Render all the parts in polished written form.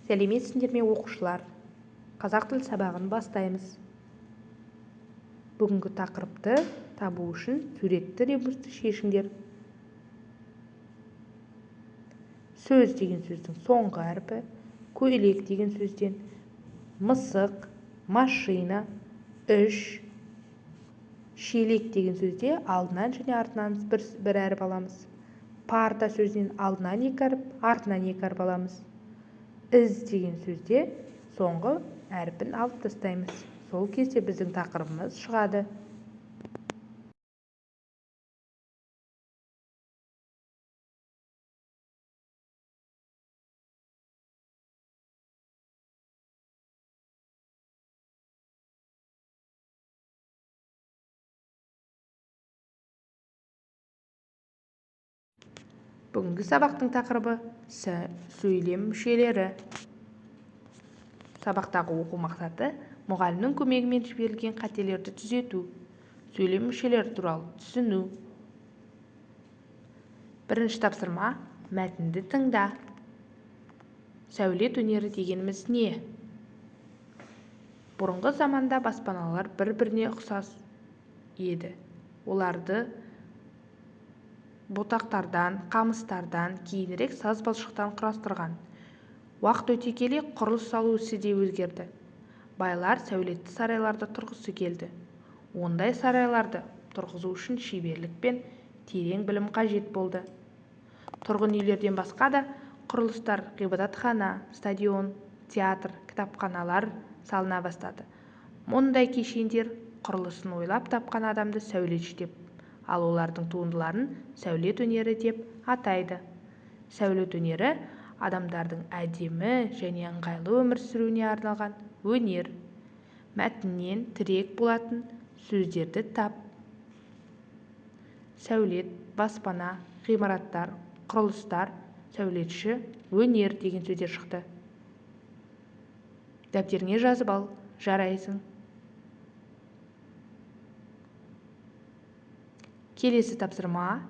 Сәлеметсіңдер ме оқушылар? Қазақ тіл сабағын бастаймыз. Бүгінгі тақырыпты табу үшін суретті ребусты шешіңдер. Сөз деген сөздің соңғы әрпі, көйлек деген сөзден мысық, машина, үш, шелек деген сөзде алдынан және артынан бір әріп аламыз. Парта сөзінен алдынан екі әріп, артынан екі әріп аламыз. Із деген сөзде соңғы әрпін алып тастаймыз. Сол кезде біздің тақырыбымыз шығады. Бүгінгі сабақтың тақырыбы сөйлем мүшелері. Сабақтағы оқу мақсаты мұғалімнің көмегімен жіберілген қателерді түзету, сөйлем мүшелері туралы түсіну. Бірінші тапсырма: мәтінді тыңда. Сәулет өнері дегеніміз не? Бұрынғы заманда баспаналар бір-біріне ұқсас еді. Оларды ботақтардан, қамыстардан, кейінірек саз балшықтан құрастырған. Уақыт өте келе құрылыс салу ісі де өзгерді. Байлар сәулетті сарайларды тұрғысы келді. Ондай сарайларды тұрғызу үшін шеберлік пен терең білім қажет болды. Тұрғын үйлерден басқа да құрылыстар, ғибадатхана, стадион, театр, кітапханалар салына бастады. Мұндай кешендер құрылысын ойлап тапқан адамды сәулетші деп, ал олардың туындыларын сәулет өнері деп атайды. Сәулет өнері адамдардың әдемі және ыңғайлы өмір сүруіне арналған өнер. Мәтіннен тірек болатын сөздерді тап. Сәулет, баспана, ғимараттар, құрылыстар, сәулетші, өнер деген сөздер шықты. Дәптеріңе жазып ал, жарайсың. Келесі тапсырма: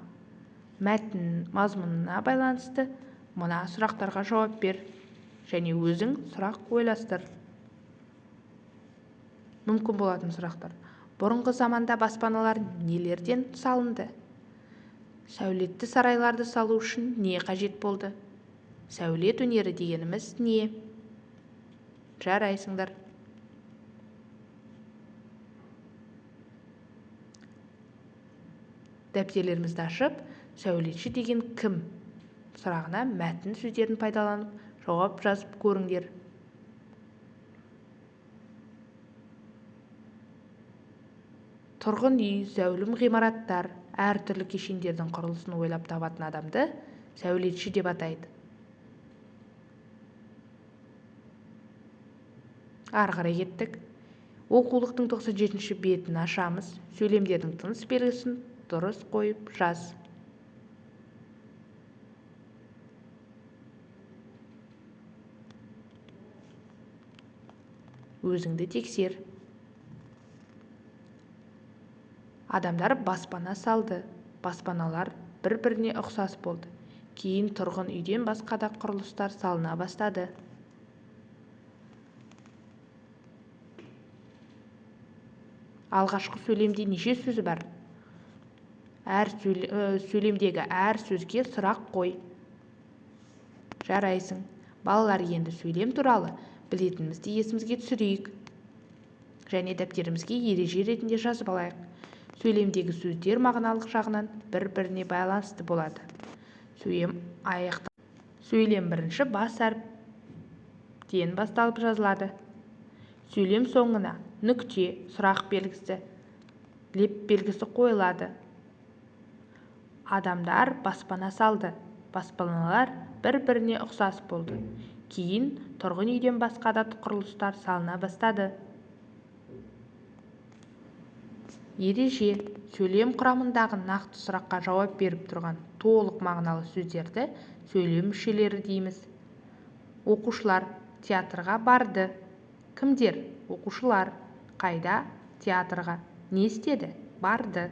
мәтін мазмұнына байланысты мына сұрақтарға жауап бер және өзің сұрақ ойластыр. Мүмкін болатын сұрақтар: бұрынғы заманда баспаналар нелерден салынды? Сәулетті сарайларды салу үшін не қажет болды? Сәулет өнері дегеніміз не? Жарайсыңдар. Дәптерлерімізді ашып, сәулетші деген кім? Сұрағына мәтін сөздерін пайдаланып, жауап жазып көріңдер. Тұрғын үй, зәулім ғимараттар, әртүрлі кешендердің құрылысын ойлап табатын адамды сәулетші деп атайды. Ары қарай кеттік. Оқулықтың 97-ші бетін ашамыз. Сөйлемдердің тыныс белгісін дұрыс қойып жаз. Өзіңді тексер. Адамдар баспана салды. Баспаналар бір-біріне ұқсас болды. Кейін тұрғын үйден басқа да құрылыстар салына бастады. Алғашқы сөйлемде неше сөз бар? Сөйлемдегі әр сөзге сұрақ қой. Жарайсың. Балалар, енді сөйлем туралы білетінімізді есімізге түсірейік. Және дәптерімізге ереже ретінде жазып алайық. Сөйлемдегі сөздер мағыналық жағынан бір-біріне байланысты болады. Сөйлем бірінші бас әріптен басталып жазылады. Сөйлем соңына нүкте, сұрақ белгісі, леп белгісі қойылады. Адамдар баспана салды. Баспаналар бір-біріне ұқсас болды. Кейін тұрғын үйден басқа да құрылыстар салына бастады. Ереже: сөйлем құрамындағы нақты сұраққа жауап беріп тұрған толық мағыналы сөздерді сөйлем мүшелері дейміз. Оқушылар театрға барды. Кімдер? Оқушылар. Қайда? Театрға. Не істеді? Барды.